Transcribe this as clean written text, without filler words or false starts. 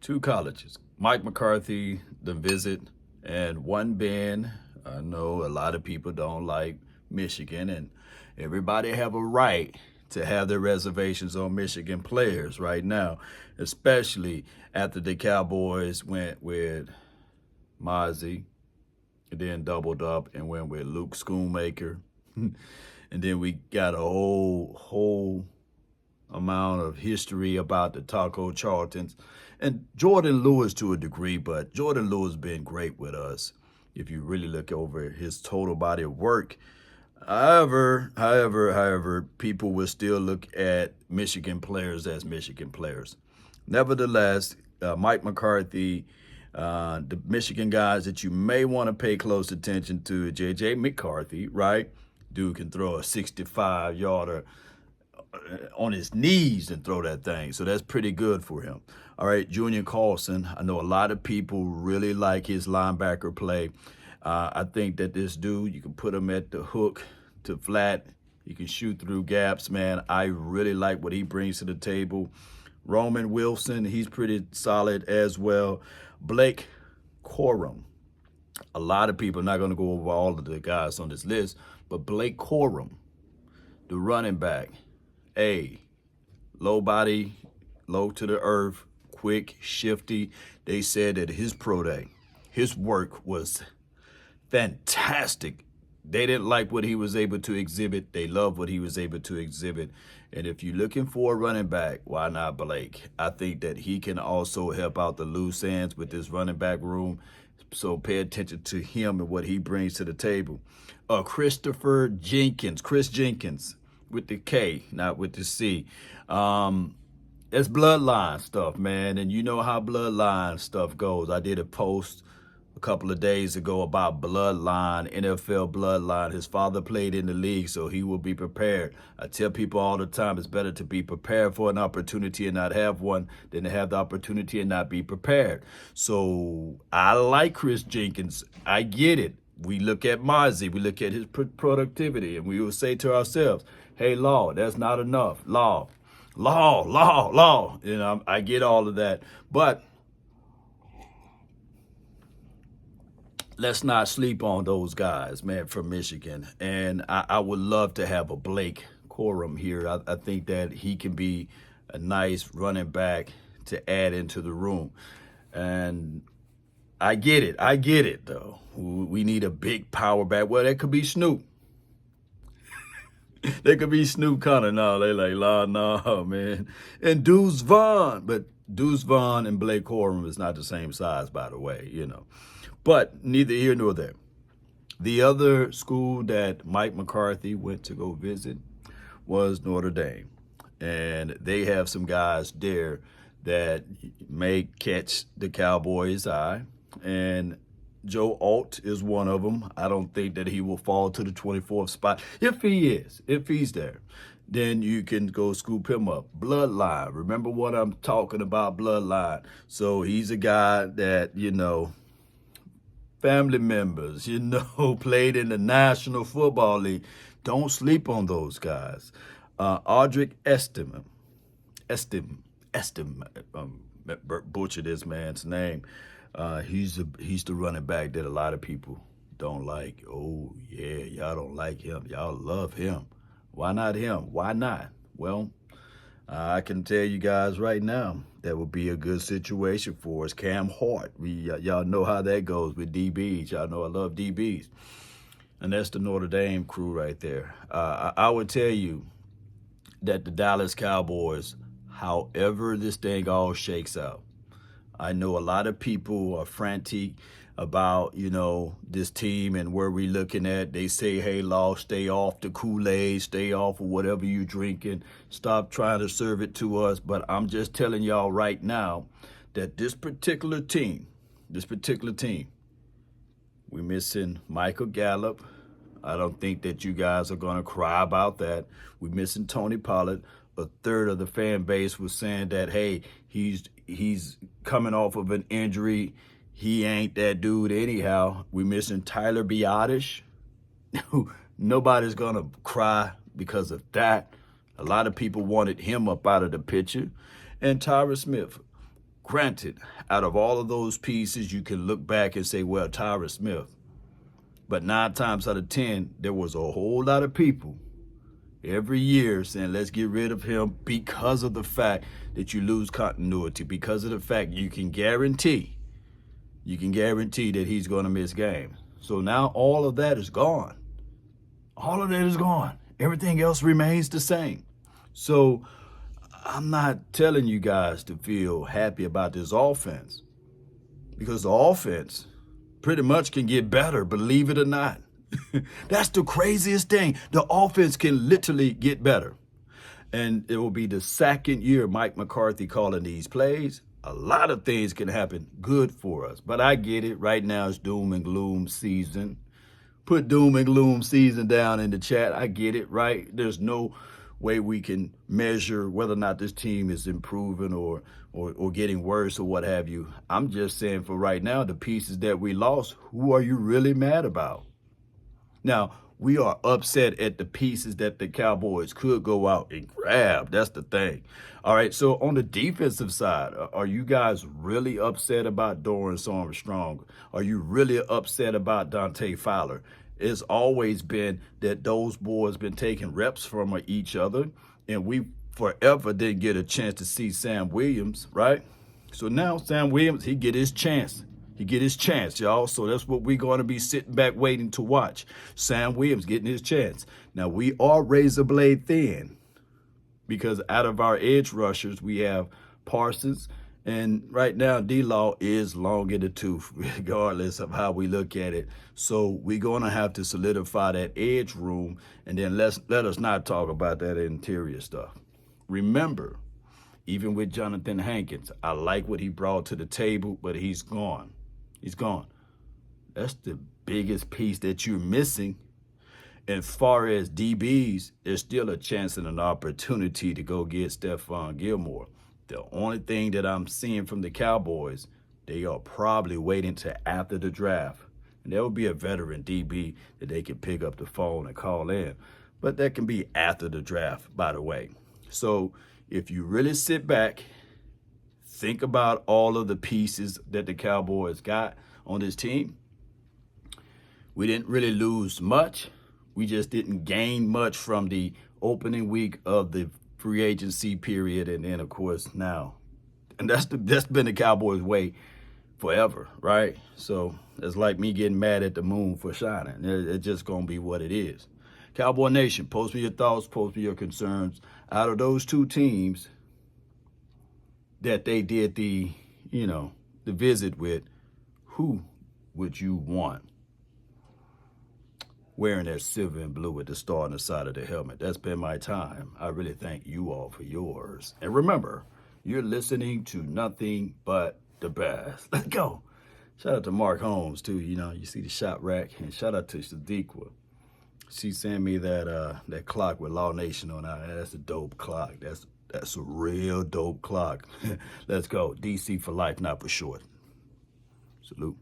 two colleges. Mike McCarthy, the visit, and one Ben. I know a lot of people don't like Michigan, and everybody have a right to have their reservations on Michigan players right now, especially after the Cowboys went with Mozzie, and then doubled up and went with Luke Schoonmaker. And then we got a whole amount of history about the Taco Charltons and Jordan Lewis to a degree, but Jordan Lewis been great with us if you really look over his total body of work. However, people will still look at Michigan players as Michigan players. Nevertheless, Mike McCarthy, the Michigan guys that you may want to pay close attention to, J.J. McCarthy, right? Dude can throw a 65-yarder on his knees and throw that thing. So that's pretty good for him. All right, Junior Carlson. I know a lot of people really like his linebacker play. I think that this dude, you can put him at the hook to flat. He can shoot through gaps, man. I really like what he brings to the table. Roman Wilson, he's pretty solid as well. Blake Corum. A lot of people are not going to go over all of the guys on this list, but Blake Corum, the running back, low body, low to the earth, quick, shifty. They said that his pro day, his work was fantastic. They didn't like what he was able to exhibit. They love what he was able to exhibit. And if you're looking for a running back, why not Blake? I think that he can also help out the loose ends with this running back room. So pay attention to him and what he brings to the table. Chris Jenkins with the K, not with the C. It's bloodline stuff, man. And you know how bloodline stuff goes. I did a post a couple of days ago about bloodline, NFL bloodline. His father played in the league, so he will be prepared. I tell people all the time, it's better to be prepared for an opportunity and not have one than to have the opportunity and not be prepared. So I like Chris Jenkins. I get it. We look at Mozzie, we look at his productivity, and we will say to ourselves, hey, Law, that's not enough. Law. You know, I get all of that. But let's not sleep on those guys, man, from Michigan. And I would love to have a Blake Corum here. I think that he can be a nice running back to add into the room. And I get it, though. We need a big power back. Well, that could be Snoop. They could be Snoop Connor. No, they like, no, man. And Deuce Vaughn. But Deuce Vaughn and Blake Corum is not the same size, by the way, you know. But neither here nor there. The other school that Mike McCarthy went to go visit was Notre Dame. And they have some guys there that may catch the Cowboys' eye. And Joe Alt is one of them. I don't think that he will fall to the 24th spot. If he's there, then you can go scoop him up. Bloodline. Remember what I'm talking about, bloodline. So he's a guy that, you know, family members, you know, played in the National Football League. Don't sleep on those guys. Audric Estim, butcher this man's name. He's the running back that a lot of people don't like. Oh, yeah, y'all don't like him. Y'all love him. Why not him? Why not? Well, I can tell you guys right now, that would be a good situation for us. Cam Hart, y'all know how that goes with DBs. Y'all know I love DBs. And that's the Notre Dame crew right there. I would tell you that the Dallas Cowboys, however this thing all shakes out, I know a lot of people are frantic about, you know, this team and where we're looking at. They say, hey, Law, stay off the Kool-Aid, stay off of whatever you're drinking. Stop trying to serve it to us. But I'm just telling y'all right now that this particular team, we're missing Michael Gallup. I don't think that you guys are going to cry about that. We're missing Tony Pollard. A third of the fan base was saying that, hey, he's coming off of an injury. He ain't that dude anyhow. We're missing Tyler Biotish. Nobody's going to cry because of that. A lot of people wanted him up out of the picture. And Tyra Smith. Granted, out of all of those pieces, you can look back and say, well, Tyron Smith. But 9 times out of 10, there was a whole lot of people every year saying, let's get rid of him because of the fact that you lose continuity, because of the fact you can guarantee that he's going to miss games. So now all of that is gone. All of that is gone. Everything else remains the same. So I'm not telling you guys to feel happy about this offense, because the offense pretty much can get better, believe it or not. That's the craziest thing. The offense can literally get better. And it will be the second year Mike McCarthy calling these plays. A lot of things can happen good for us. But I get it. Right now it's doom and gloom season. Put doom and gloom season down in the chat. I get it, right? There's no way we can measure whether or not this team is improving or getting worse or what have you. I'm just saying, for right now, the pieces that we lost, who are you really mad about? Now, we are upset at the pieces that the Cowboys could go out and grab. That's the thing. All right, so on the defensive side, are you guys really upset about Dorrance Armstrong? Are you really upset about Dante Fowler? It's always been that those boys been taking reps from each other, and we forever didn't get a chance to see Sam Williams, right? So now Sam Williams, he get his chance. He get his chance, y'all. So that's what we're going to be sitting back waiting to watch. Sam Williams getting his chance. Now, we are razor blade thin because out of our edge rushers, we have Parsons. And right now, D-Law is long in the tooth, regardless of how we look at it. So we're going to have to solidify that edge room. And then let us not talk about that interior stuff. Remember, even with Jonathan Hankins, I like what he brought to the table, but he's gone. He's gone. That's the biggest piece that you're missing. As far as DBs, there's still a chance and an opportunity to go get Stephon Gilmore. The only thing that I'm seeing from the Cowboys, they are probably waiting to after the draft. And there will be a veteran DB that they can pick up the phone and call in. But that can be after the draft, by the way. So if you really sit back, think about all of the pieces that the Cowboys got on this team. We didn't really lose much. We just didn't gain much from the opening week of the free agency period. And then, of course, now. And that's been the Cowboys' way forever, right? So it's like me getting mad at the moon for shining. It's just going to be what it is. Cowboy Nation, post me your thoughts, post me your concerns. Out of those two teams that they did the visit with, who would you want wearing that silver and blue with the star on the side of the helmet? That's been my time. I really thank you all for yours. And remember, you're listening to nothing but the best. Let's go. Shout out to Mark Holmes, too. You see the shop rack. And shout out to Sadiqa. She sent me that clock with Law Nation on it. That's a dope clock. That's a real dope clock. Let's go. DC for life, not for short. Salute.